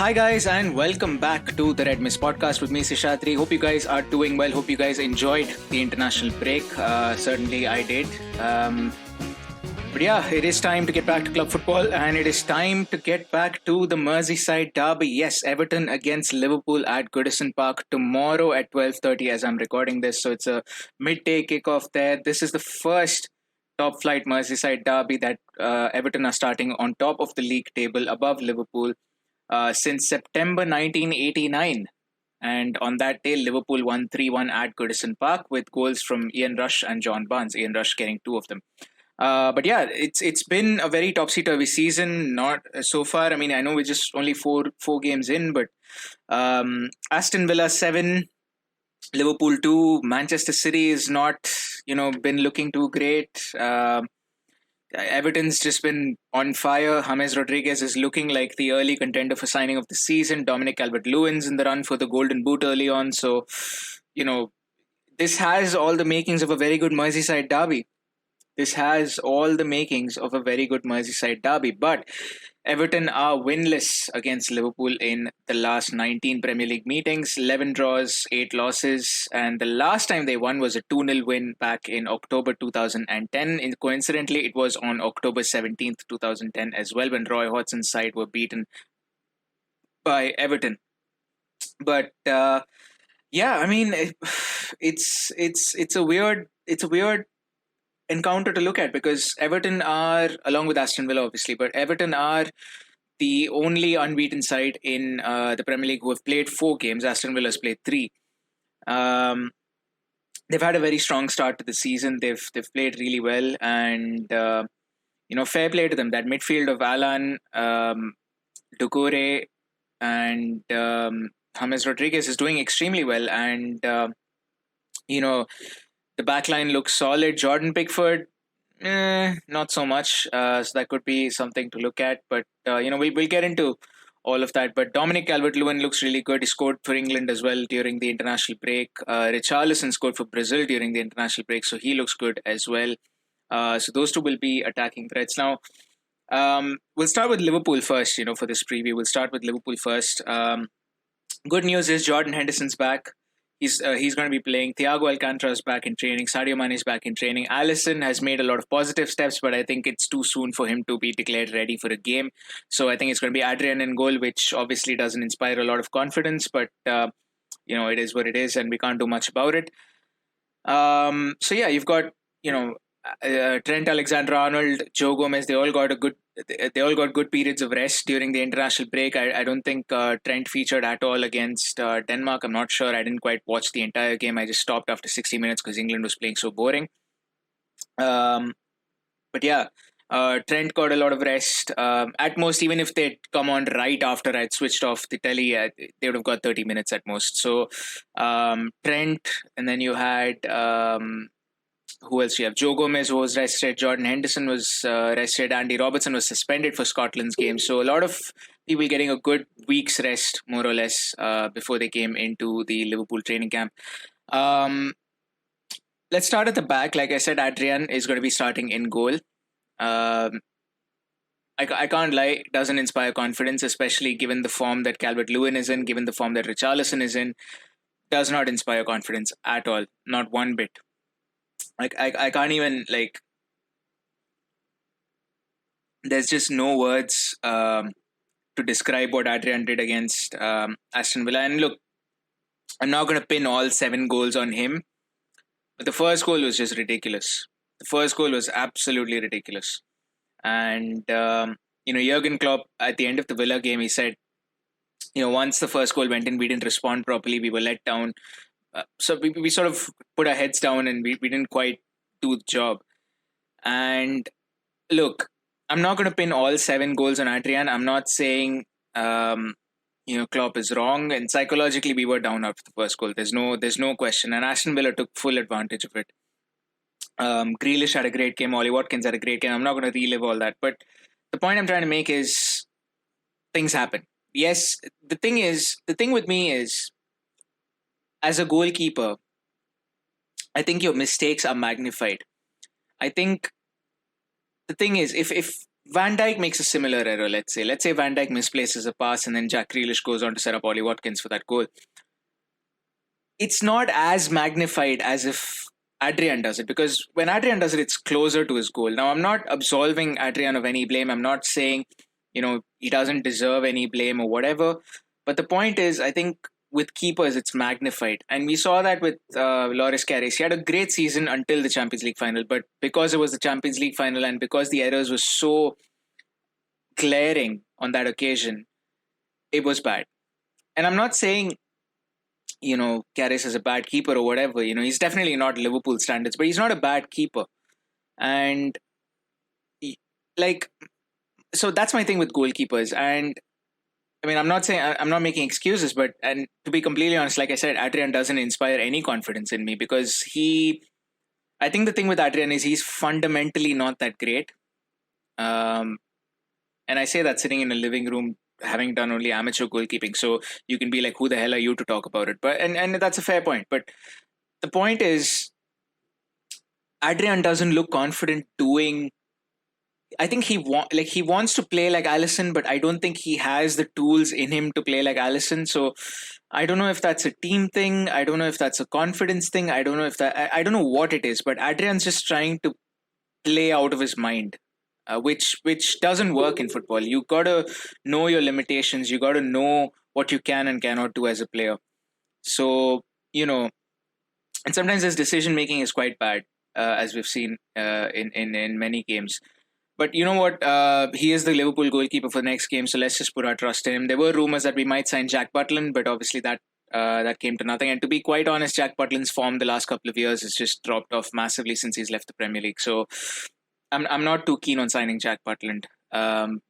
Hi guys, and welcome back to the Red Mist podcast with me, Sishatri. Hope you guys are doing well. Hope you guys enjoyed the international break. Certainly I did. But yeah, it is time to get back to club football, and it is time to get back to the Merseyside derby. Yes, Everton against Liverpool at Goodison Park tomorrow at 12:30 as I'm recording this. So it's a midday kickoff there. This is the first top flight Merseyside derby that Everton are starting on top of the league table above Liverpool since September 1989. And on that day, Liverpool won 3-1 at Goodison Park with goals from Ian Rush and John Barnes, Ian Rush getting two of them. But yeah, it's been a very topsy-turvy season. Not so far. I mean, I know we're just only four games in, but Aston Villa 7, Liverpool 2, Manchester City is not been looking too great. Everton's just been on fire. James Rodriguez is looking like the early contender for signing of the season. Dominic Calvert-Lewin's in the run for the Golden Boot early on. So, this has all the makings of a very good Merseyside derby. This has all the makings of a very good Merseyside derby. But Everton are winless against Liverpool in the last 19 Premier League meetings, 11 draws, 8 losses. And the last time they won was a 2-0 win back in October 2010. And coincidentally, it was on October 17th, 2010 as well, when Roy Hodgson's side were beaten by Everton. But yeah, I mean, it's a weird encounter to look at because Everton are, along with Aston Villa obviously, but Everton are the only unbeaten side in the Premier League who have played 4 games. Aston Villa's played 3. They've had a very strong start to the season. They've played really well, and fair play to them. That midfield of Alan, Doucouré, and James Rodriguez is doing extremely well, and the backline looks solid. Jordan Pickford, not so much. So that could be something to look at. But we'll get into all of that. But Dominic Calvert-Lewin looks really good. He scored for England as well during the international break. Richarlison scored for Brazil during the international break, so he looks good as well. So those two will be attacking threats. Now, we'll start with Liverpool first. For this preview, we'll start with Liverpool first. Good news is Jordan Henderson's back. He's going to be playing. Thiago Alcantara is back in training. Sadio Mane is back in training. Alisson has made a lot of positive steps, but I think it's too soon for him to be declared ready for a game. So I think it's going to be Adrian in goal, which obviously doesn't inspire a lot of confidence, but it is what it is, and we can't do much about it. So yeah, you've got Trent Alexander-Arnold, Joe Gomez. They all got good periods of rest during the international break. I don't think Trent featured at all against Denmark. I'm not sure. I didn't quite watch the entire game. I just stopped after 60 minutes because England was playing so boring. But yeah, Trent got a lot of rest. At most, even if they'd come on right after I'd switched off the telly, they would have got 30 minutes at most. So Trent, and then you had... who else you have? Joe Gomez, who was rested. Jordan Henderson was rested. Andy Robertson was suspended for Scotland's game. So a lot of people getting a good week's rest, more or less, before they came into the Liverpool training camp. Let's start at the back. Like I said, Adrian is going to be starting in goal. I can't lie, it doesn't inspire confidence, especially given the form that Calvert-Lewin is in, given the form that Richarlison is in. Does not inspire confidence at all. Not one bit. I can't even, there's just no words to describe what Adrian did against Aston Villa. And look, I'm not going to pin all 7 goals on him, but the first goal was just ridiculous. The first goal was absolutely ridiculous. And, Jurgen Klopp, at the end of the Villa game, he said, once the first goal went in, we didn't respond properly. We were let down. So we sort of put our heads down and we didn't quite do the job. And look, I'm not going to pin all 7 goals on Adrian. I'm not saying Klopp is wrong, and psychologically we were down after the first goal. There's no question, and Aston Villa took full advantage of it. Grealish had a great game. Ollie Watkins had a great game. I'm not going to relive all that, but the point I'm trying to make is things happen. Yes, the thing with me is, as a goalkeeper, I think your mistakes are magnified. I think the thing is, if Van Dijk makes a similar error, let's say. Let's say Van Dijk misplaces a pass and then Jack Grealish goes on to set up Ollie Watkins for that goal. It's not as magnified as if Adrian does it, because when Adrian does it, it's closer to his goal. Now, I'm not absolving Adrian of any blame. I'm not saying, he doesn't deserve any blame or whatever. But the point is, I think with keepers, it's magnified. And we saw that with Loris Karius. He had a great season until the Champions League final. But because it was the Champions League final and because the errors were so glaring on that occasion, it was bad. And I'm not saying Karius is a bad keeper or whatever. He's definitely not Liverpool standards, but he's not a bad keeper. And like, so that's my thing with goalkeepers. And I mean, I'm not making excuses, but and to be completely honest, like I said, Adrian doesn't inspire any confidence in me because I think the thing with Adrian is he's fundamentally not that great. And I say that sitting in a living room having done only amateur goalkeeping, so you can be like, who the hell are you to talk about it? But and that's a fair point. But the point is, Adrian doesn't look confident doing. I think he wants to play like Alisson, but I don't think he has the tools in him to play like Alisson. So I don't know if that's a team thing. I don't know if that's a confidence thing. I don't know if I don't know what it is. But Adrian's just trying to play out of his mind. Which doesn't work in football. You gotta know your limitations. You gotta know what you can and cannot do as a player. So and sometimes his decision making is quite bad, as we've seen in many games. But you know what? He is the Liverpool goalkeeper for the next game, so let's just put our trust in him. There were rumors that we might sign Jack Butland, but obviously that came to nothing. And to be quite honest, Jack Butland's form the last couple of years has just dropped off massively since he's left the Premier League. So I'm not too keen on signing Jack Butland.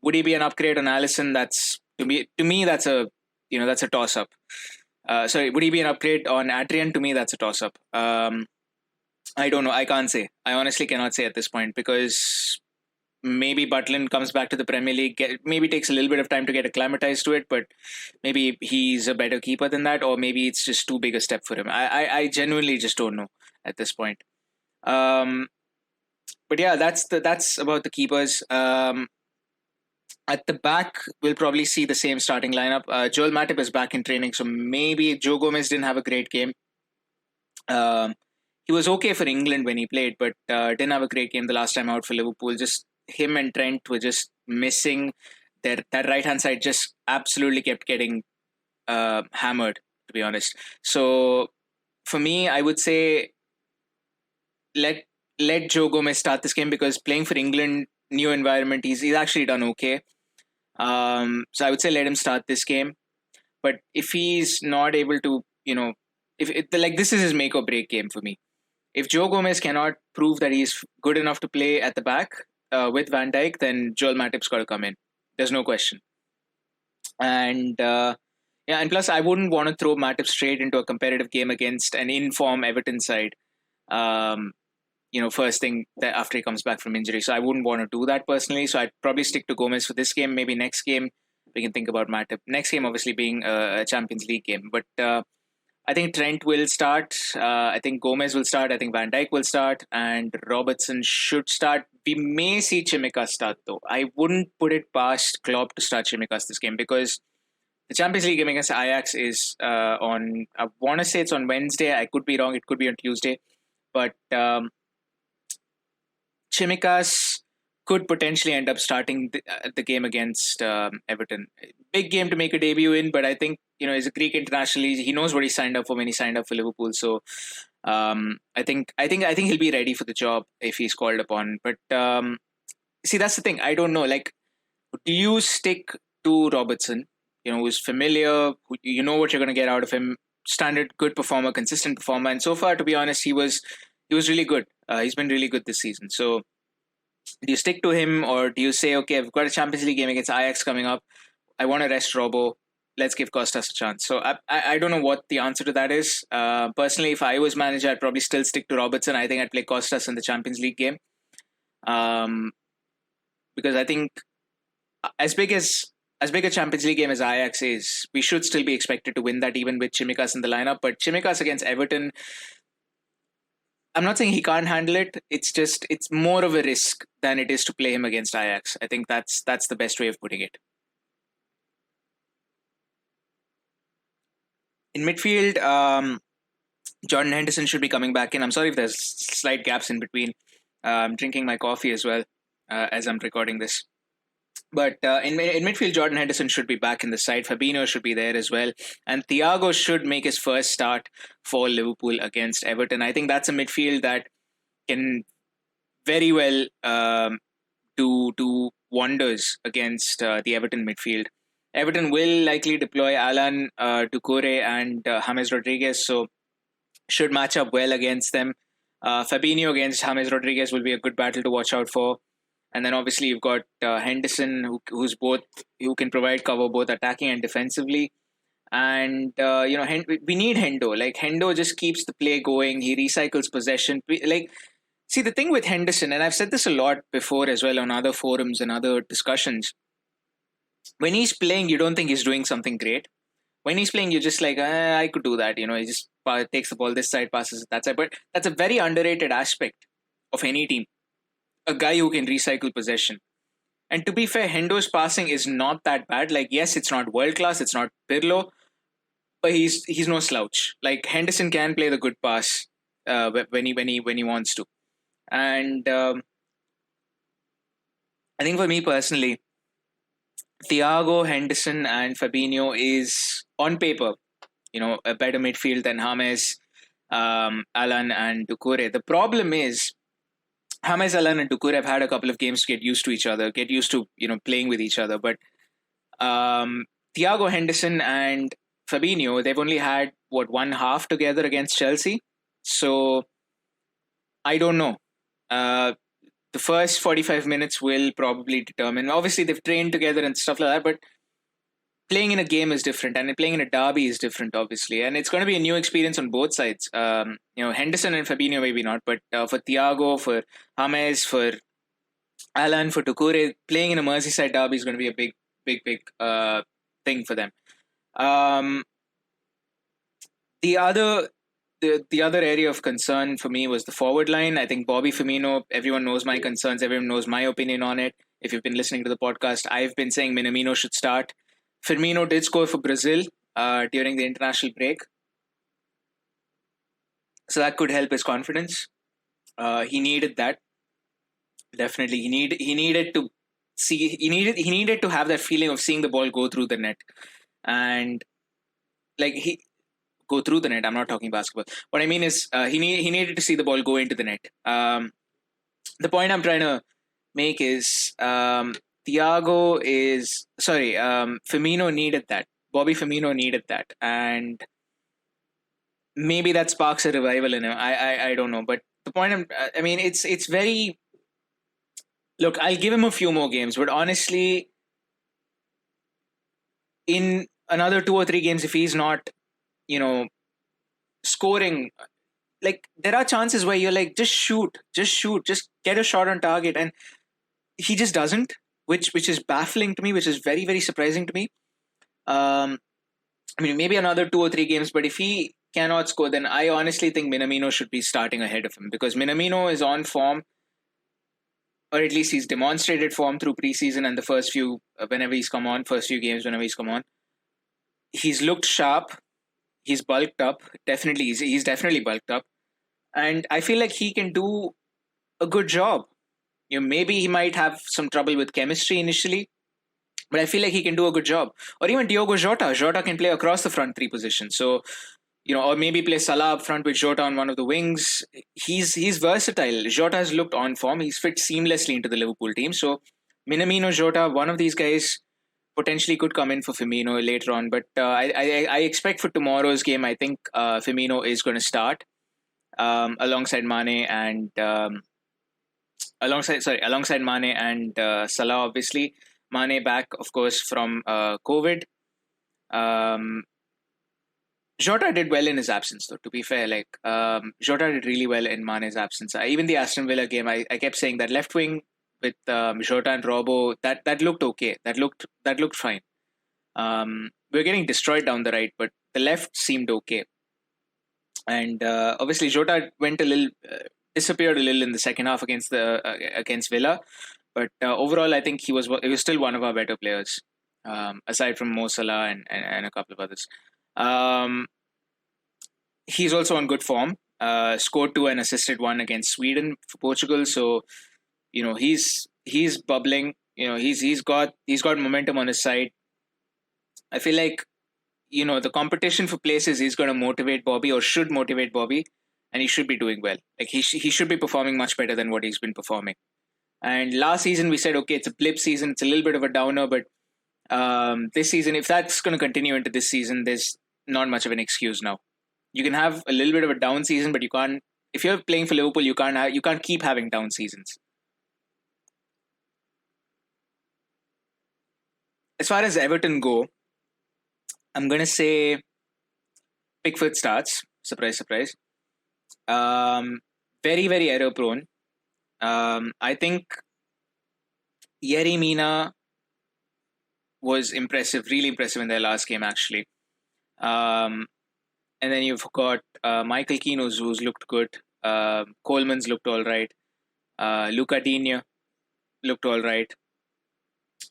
Would he be an upgrade on Alisson? That's to me that's a toss up. Sorry, would he be an upgrade on Adrian? To me, that's a toss up. I don't know. I can't say. I honestly cannot say at this point because maybe Butland comes back to the Premier League. Maybe takes a little bit of time to get acclimatized to it, but maybe he's a better keeper than that, or maybe it's just too big a step for him. I genuinely just don't know at this point. But yeah, that's about the keepers. At the back, we'll probably see the same starting lineup. Joel Matip is back in training, so maybe Joe Gomez didn't have a great game. He was okay for England when he played, but didn't have a great game the last time out for Liverpool. Just him and Trent were just missing. That right hand side just absolutely kept getting hammered, to be honest. So for me, I would say let Joe Gomez start this game because playing for England, new environment, he's actually done okay. So I would say let him start this game. But if he's not able to, if this is his make or break game for me. If Joe Gomez cannot prove that he's good enough to play at the back with Van Dijk, then Joel Matip's got to come in. There's no question. And and plus I wouldn't want to throw Matip straight into a competitive game against an in-form Everton side. First thing that after he comes back from injury. So I wouldn't want to do that personally. So I'd probably stick to Gomez for this game. Maybe next game we can think about Matip. Next game obviously being a Champions League game. But I think Trent will start. I think Gomez will start. I think Van Dijk will start. And Robertson should start. We may see Tsimikas start though. I wouldn't put it past Klopp to start Tsimikas this game because the Champions League game against Ajax is on, I want to say it's on Wednesday. I could be wrong. It could be on Tuesday. But Tsimikas could potentially end up starting the game against Everton. Big game to make a debut in, but I think he's a Greek international. He knows what he signed up for when he signed up for Liverpool. So I think he'll be ready for the job if he's called upon. But see, that's the thing. I don't know. Like, do you stick to Robertson? Who's familiar? You know what you're going to get out of him. Standard, good performer, consistent performer, and so far, to be honest, he was really good. He's been really good this season. So do you stick to him or do you say, okay, I've got a Champions League game against Ajax coming up. I want to rest Robbo. Let's give Costas a chance. So I don't know what the answer to that is. Personally, if I was manager, I'd probably still stick to Robertson. I think I'd play Costas in the Champions League game. Because I think as big a Champions League game as Ajax is, we should still be expected to win that even with Tsimikas in the lineup. But Tsimikas against Everton, I'm not saying he can't handle it. It's more of a risk than it is to play him against Ajax. I think that's the best way of putting it. In midfield, Jordan Henderson should be coming back in. I'm sorry if there's slight gaps in between. I'm drinking my coffee as well as I'm recording this. But in midfield, Jordan Henderson should be back in the side. Fabinho should be there as well. And Thiago should make his first start for Liverpool against Everton. I think that's a midfield that can very well do wonders against the Everton midfield. Everton will likely deploy Alan Doucouré and James Rodriguez, so should match up well against them. Fabinho against James Rodriguez will be a good battle to watch out for. And then obviously you've got Henderson, who can provide cover both attacking and defensively. And we need Hendo. Like Hendo just keeps the play going. He recycles possession. Like, see, the thing with Henderson, and I've said this a lot before as well on other forums and other discussions. When he's playing, you don't think he's doing something great. When he's playing, you're just like, I could do that. He just takes the ball this side, passes it that side. But that's a very underrated aspect of any team. A guy who can recycle possession. And to be fair, Hendo's passing is not that bad. Like, yes, it's not world class, it's not Pirlo, but he's no slouch. Like Henderson can play the good pass when he wants to. And I think for me personally, Thiago, Henderson, and Fabinho is on paper, a better midfield than James, Alan, and Doucouré. The problem is James, Alan, and Doucouré have had a couple of games to get used to each other, get used to playing with each other. But Thiago, Henderson, and Fabinho, they've only had one half together against Chelsea. So I don't know. The first 45 minutes will probably determine. Obviously, they've trained together and stuff like that, but playing in a game is different, and playing in a derby is different, obviously. And it's going to be a new experience on both sides. Henderson and Fabinho maybe not, but for Thiago, for James, for Alan, for Doucouré, playing in a Merseyside derby is going to be a big thing for them. The other area of concern for me was the forward line. I think Bobby Firmino, everyone knows my concerns, everyone knows my opinion on it. If you've been listening to the podcast, I've been saying Minamino should start. Firmino did score for Brazil during the international break, so that could help his confidence. He needed that. Definitely, he needed to see. He needed to have that feeling of seeing the ball go through the net, and he go through the net. I'm not talking basketball. What I mean is, he needed to see the ball go into the net. The point I'm trying to make is, Firmino needed that. Bobby Firmino needed that, and maybe that sparks a revival in him. I don't know, but the point it's very. Look, I'll give him a few more games, but honestly, in another 2 or 3 games, if he's not, scoring, there are chances where you're like, just shoot, just get a shot on target, and he just doesn't, which is baffling to me, which is very, very surprising to me. Maybe another 2 or 3 games, but if he cannot score, then I honestly think Minamino should be starting ahead of him, because Minamino is on form, or at least he's demonstrated form through preseason and the first few games whenever he's come on. He's looked sharp. He's bulked up. Definitely, he's definitely bulked up, and I feel like he can do a good job. Maybe he might have some trouble with chemistry initially, but I feel like he can do a good job. Or even Diogo Jota. Jota can play across the front 3 positions. So, or maybe play Salah up front with Jota on one of the wings. He's versatile. Jota has looked on form. He's fit seamlessly into the Liverpool team. So, Minamino, Jota, one of these guys potentially could come in for Firmino later on. But I expect for tomorrow's game, I think Firmino is going to start alongside Mane and alongside Mane and Salah. Obviously, Mane back, of course, from COVID. Jota did well in his absence, though. To be fair, Jota did really well in Mane's absence. Even the Aston Villa game, I kept saying that left wing with Jota and Robbo, that looked okay. That looked fine. We're getting destroyed down the right, but the left seemed okay. And obviously Jota went a little disappeared a little in the second half against Villa, but overall I think he was still one of our better players, aside from Mo Salah and a couple of others. Um, he's also on good form. Scored two and assisted one against Sweden for Portugal. So he's bubbling. He's got momentum on his side. I feel like the competition for places is going to motivate Bobby, or should motivate Bobby, and he should be doing well. Like he should be performing much better than what he's been performing. And last season we said, okay, it's a blip season, it's a little bit of a downer, but this season, if that's going to continue into this season, there's not much of an excuse now. You can have a little bit of a down season, but you can't. If you're playing for Liverpool, you can't keep having down seasons. As far as Everton go, I'm gonna say Pickford starts. Surprise, surprise. Um, very, very error prone. I think Yerry Mina was impressive, really impressive in their last game, actually. Um, and then you've got Michael Keane, who's looked good. Coleman's looked all right. Luca Digne looked all right.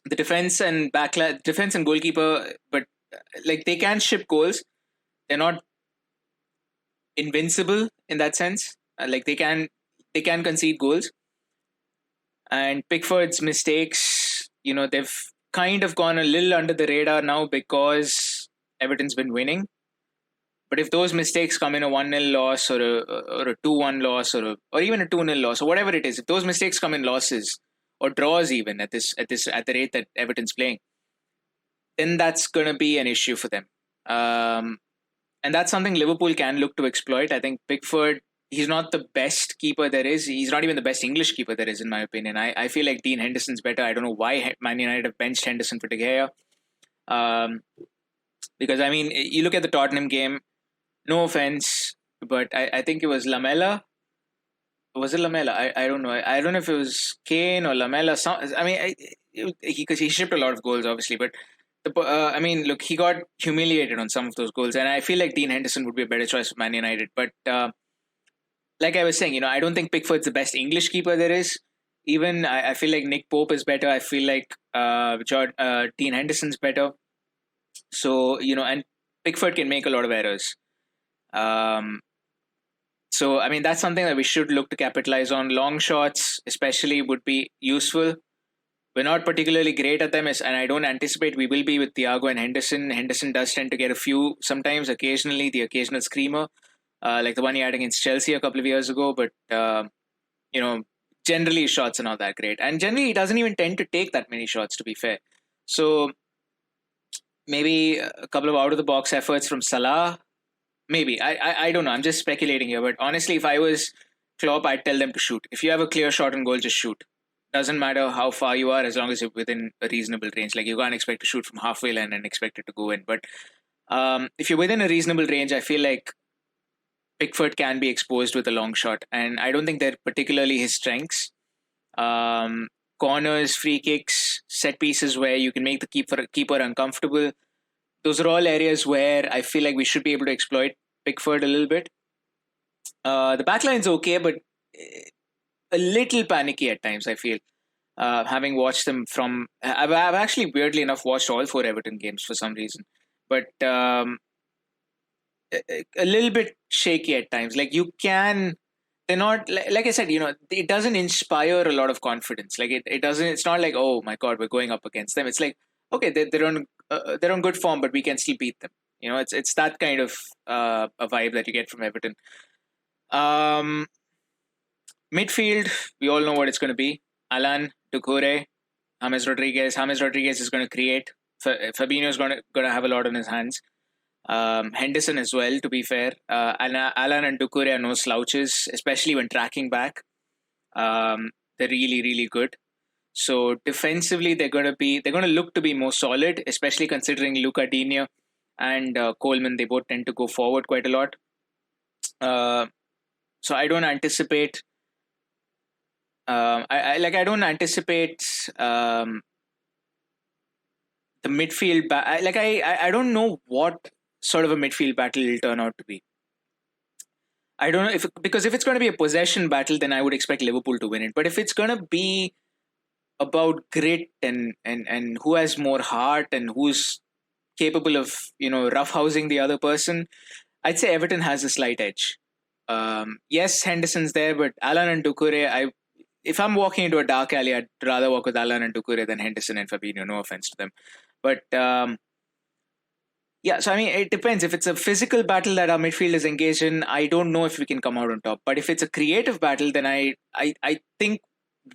The defense and goalkeeper, but like they can ship goals. They're not invincible in that sense. Like they can concede goals. And Pickford's mistakes, they've kind of gone a little under the radar now because Everton's been winning. But if those mistakes come in a 1-0 loss or a 2-1 loss or even a 2-0 loss or whatever it is, if those mistakes come in losses or draws even at the rate that Everton's playing, then that's going to be an issue for them. And that's something Liverpool can look to exploit. I think Pickford, he's not the best keeper there is. He's not even the best English keeper there is, in my opinion. I feel like Dean Henderson's better. I don't know why Man United have benched Henderson for De Gea. Because, I mean, you look at the Tottenham game, no offense, but I think it was Lamela. Was it Lamela? I don't know. I don't know if it was Kane or Lamela. He shipped a lot of goals, obviously, but I mean, look, he got humiliated on some of those goals, and I feel like Dean Henderson would be a better choice for Man United. But like I was saying, I don't think Pickford's the best English keeper there is. Even I feel like Nick Pope is better. I feel like Dean Henderson's better. So and Pickford can make a lot of errors. Um, so I mean, that's something that we should look to capitalize on. Long shots, especially, would be useful. We're not particularly great at them, and I don't anticipate we will be with Thiago and Henderson. Henderson does tend to get a few sometimes, occasionally, the occasional screamer, like the one he had against Chelsea a couple of years ago. But, generally his shots are not that great. And generally he doesn't even tend to take that many shots, to be fair. So maybe a couple of out-of-the-box efforts from Salah. Maybe. I don't know. I'm just speculating here. But honestly, if I was Klopp, I'd tell them to shoot. If you have a clear shot on goal, just shoot. Doesn't matter how far you are, as long as you're within a reasonable range. Like, you can't expect to shoot from halfway line and expect it to go in. But if you're within a reasonable range, I feel like Pickford can be exposed with a long shot, and I don't think they're particularly his strengths. Corners, free kicks, set pieces where you can make the keeper uncomfortable. Those are all areas where I feel like we should be able to exploit Pickford a little bit. The backline's okay, but a little panicky at times, I feel. Having watched them I've actually, weirdly enough, watched all four Everton games for some reason. But a little bit shaky at times. Like, they're not, like I said, it doesn't inspire a lot of confidence. Like, it doesn't, it's not like, oh my God, we're going up against them. It's like, okay, they're on good form, but we can still beat them. It's that kind of a vibe that you get from Everton. Um, Midfield, we all know what it's going to be. Alan, Doucouré, James Rodriguez. James Rodriguez is going to create. Fabinho is going to have a lot on his hands. Henderson as well, to be fair. Alan and Doucouré are no slouches, especially when tracking back. They're really, really good. So defensively, they're going to look to be more solid, especially considering Luca Digne and Coleman. They both tend to go forward quite a lot. So I don't anticipate. I don't anticipate the midfield. I don't know what sort of a midfield battle will turn out to be. I don't know because if it's going to be a possession battle, then I would expect Liverpool to win it. But if it's going to be about grit and who has more heart and who's capable of roughhousing the other person, I'd say Everton has a slight edge. Yes, Henderson's there, but Alan and Doucouré, if I'm walking into a dark alley, I'd rather walk with Alan and Doucouré than Henderson and Fabinho. No offense to them, but yeah. So I mean, it depends. If it's a physical battle that our midfield is engaged in, I don't know if we can come out on top. But if it's a creative battle, then I think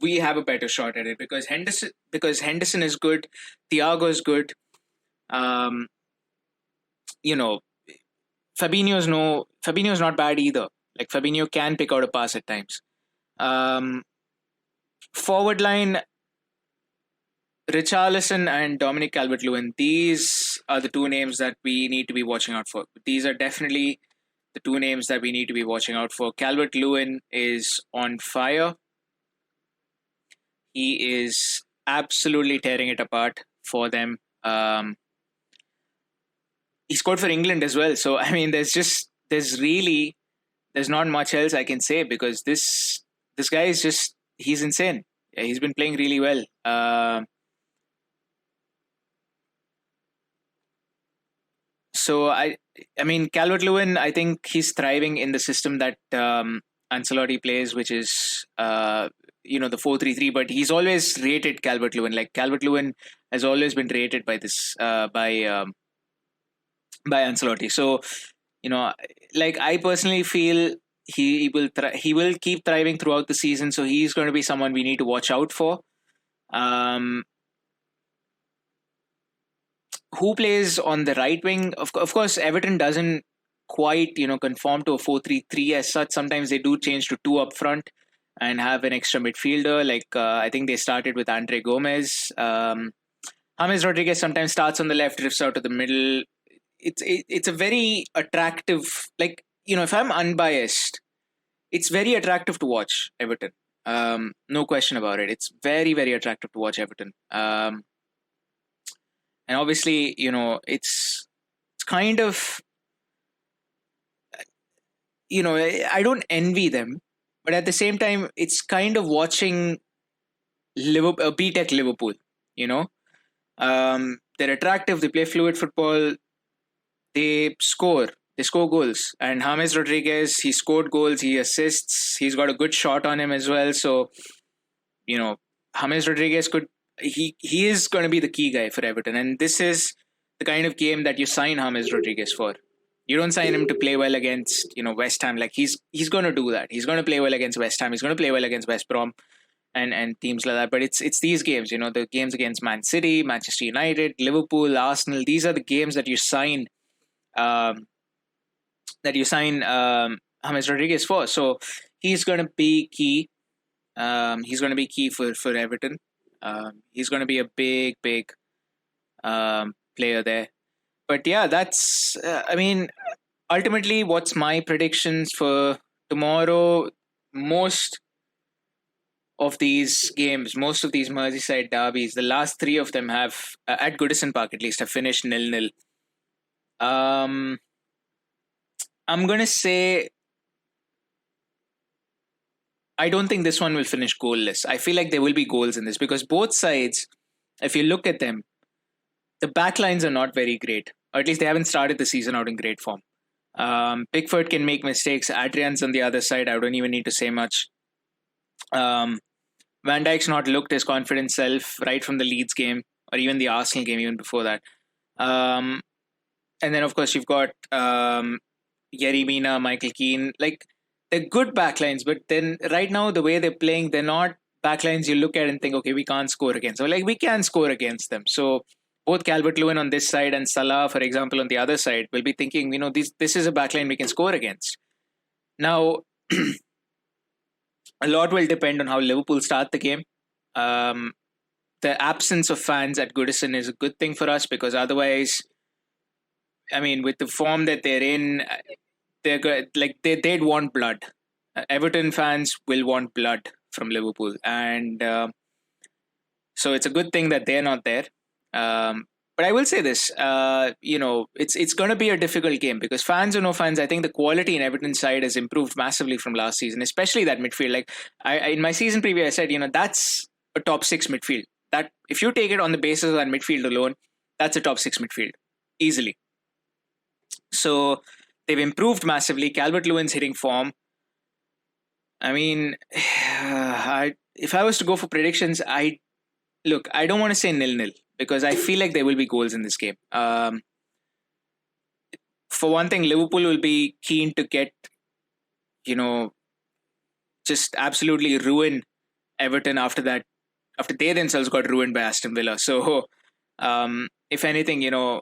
we have a better shot at it because Henderson is good, Thiago is good. Um, you know, Fabinho's not bad either. Like Fabinho can pick out a pass at times. Um, Forward line, Richarlison and Dominic Calvert-Lewin. These are the two names that we need to be watching out for. These are definitely the two names that we need to be watching out for. Calvert-Lewin is on fire. He is absolutely tearing it apart for them. He scored for England as well. So I mean, there's not much else I can say because this guy is he's insane. Yeah, he's been playing really well. So I mean, Calvert-Lewin, I think he's thriving in the system that Ancelotti plays, which is the 4-3-3. But he's always rated Calvert-Lewin. Like Calvert-Lewin has always been rated by by Ancelotti. So like I personally feel he will keep thriving throughout the season. So he's going to be someone we need to watch out for. Who plays on the right wing? Of course, Everton doesn't quite conform to a 4-3-3 as such. Sometimes they do change to two up front and have an extra midfielder. Like I think they started with Andre Gomez. James Rodriguez sometimes starts on the left, drifts out to the middle. It's a very attractive, like if I'm unbiased, it's very attractive to watch Everton. No question about it. It's very, very attractive to watch Everton. And obviously, it's kind of, I don't envy them, but at the same time, it's kind of watching Liverpool, B-Tech Liverpool. They're attractive. They play fluid football. They score. They score goals. And James Rodriguez, he scored goals. He assists. He's got a good shot on him as well. So, James Rodriguez he is going to be the key guy for Everton. And this is the kind of game that you sign James Rodriguez for. You don't sign him to play well against, West Ham. Like he's going to do that. He's going to play well against West Ham. He's going to play well against West Brom and teams like that. But it's these games, the games against Man City, Manchester United, Liverpool, Arsenal. These are the games that you sign James Rodriguez for. So he's going to be key. He's going to be key for Everton. He's going to be a big player there. But yeah, that's. I mean, ultimately, what's my predictions for tomorrow? Most of these games, most of these Merseyside derbies, the last three of them have at Goodison Park at least have finished 0-0. I'm going to say I don't think this one will finish goalless. I feel like there will be goals in this because both sides, if you look at them, the backlines are not very great. Or at least they haven't started the season out in great form. Pickford can make mistakes. Adrian's on the other side. I don't even need to say much. Van Dijk's not looked his confident self right from the Leeds game or even the Arsenal game, even before that. And then, of course, you've got Yerry Mina, Michael Keane. Like, they're good backlines, but then right now, the way they're playing, they're not backlines you look at and think, okay, we can't score against. So, like, we can score against them. So, both Calvert-Lewin on this side and Salah, for example, on the other side, will be thinking, this is a backline we can score against. Now, a lot will depend on how Liverpool start the game. The absence of fans at Goodison is a good thing for us because otherwise, I mean, with the form that they're in, they'd want blood. Everton fans will want blood from Liverpool, and so it's a good thing that they're not there. But I will say this, it's going to be a difficult game because fans or no fans, I think the quality in Everton's side has improved massively from last season, especially that midfield. Like in my season preview, I said, that's a top six midfield. That if you take it on the basis of that midfield alone, that's a top six midfield easily. So they've improved massively. Calvert-Lewin's hitting form. I mean, if I was to go for predictions, I don't want to say 0-0 because I feel like there will be goals in this game. For one thing, Liverpool will be keen to get, just absolutely ruin Everton after they themselves got ruined by Aston Villa. So, if anything, you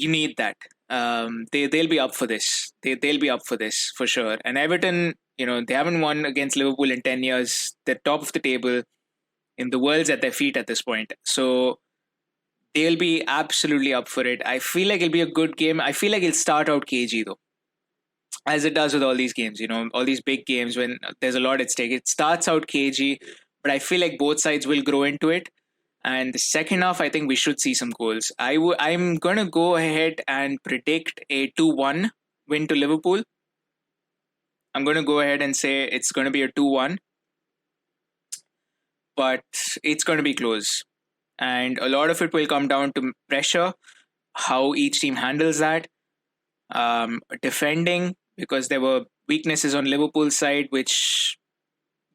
need that. They'll be up for this. They'll be up for this for sure. And Everton, they haven't won against Liverpool in 10 years. They're top of the table. In the world's at their feet at this point. So they'll be absolutely up for it. I feel like it'll be a good game. I feel like it'll start out cagey though. As it does with all these games, all these big games when there's a lot at stake. It starts out cagey, but I feel like both sides will grow into it. And the second half, I think we should see some goals. I'm going to go ahead and predict a 2-1 win to Liverpool. I'm going to go ahead and say it's going to be a 2-1. But it's going to be close. And a lot of it will come down to pressure, how each team handles that, defending, because there were weaknesses on Liverpool's side, which,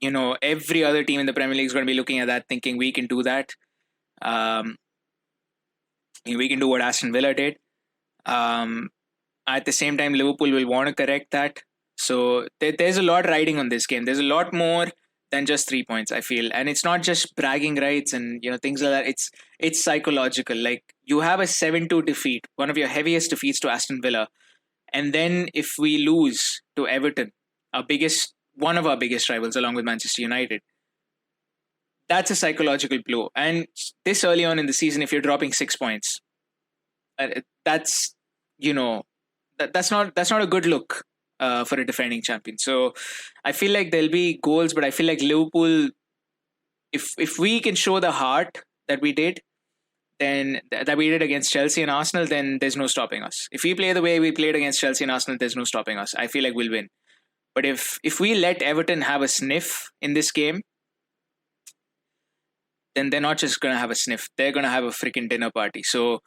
every other team in the Premier League is going to be looking at that, thinking we can do that. We can do what Aston Villa did. At the same time, Liverpool will want to correct that. So there's a lot riding on this game. There's a lot more than just 3 points, I feel. And it's not just bragging rights and things like that. It's psychological. Like you have a 7-2 defeat, one of your heaviest defeats to Aston Villa. And then if we lose to Everton, one of our biggest rivals along with Manchester United, that's a psychological blow. And this early on in the season, if you're dropping 6 points, that's not a good look. For a defending champion. So I feel like there'll be goals, but I feel like Liverpool, if we can show the heart that we did, then that we did against Chelsea and Arsenal, then there's no stopping us. If we play the way we played against Chelsea and Arsenal, there's no stopping us. I feel like we'll win. But if we let Everton have a sniff in this game, then they're not just going to have a sniff. They're going to have a freaking dinner party. So,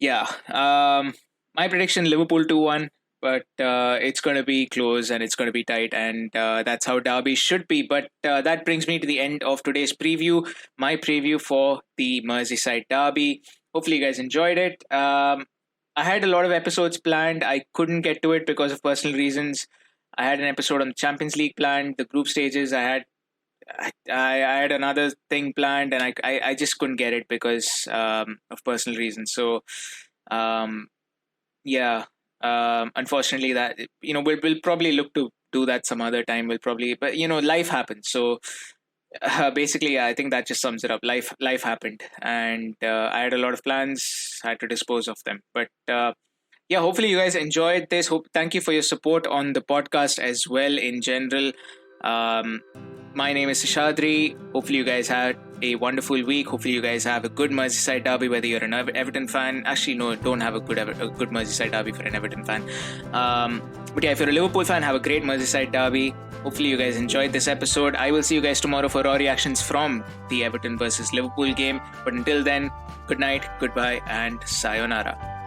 yeah. My prediction, Liverpool 2-1. But it's going to be close and it's going to be tight, and that's how derby should be. But that brings me to the end of today's preview, my preview for the Merseyside derby. Hopefully you guys enjoyed it. I had a lot of episodes planned. I couldn't get to it because of personal reasons. I had an episode on the Champions League planned, the group stages. I had another thing planned, and I just couldn't get it because of personal reasons. So, yeah. Unfortunately, that we'll probably look to do that some other time. But life happens. So basically, I think that just sums it up. Life happened, and I had a lot of plans. I had to dispose of them. But yeah, hopefully you guys enjoyed this. Thank you for your support on the podcast as well in general. My name is Seshadri. Hopefully you guys had a wonderful week. Hopefully you guys have a good Merseyside derby, whether you're an Everton fan. Actually, no, don't have a good Merseyside derby for an Everton fan. But yeah, if you're a Liverpool fan, have a great Merseyside derby. Hopefully you guys enjoyed this episode. I will see you guys tomorrow for raw reactions from the Everton versus Liverpool game. But until then, good night, goodbye, and sayonara.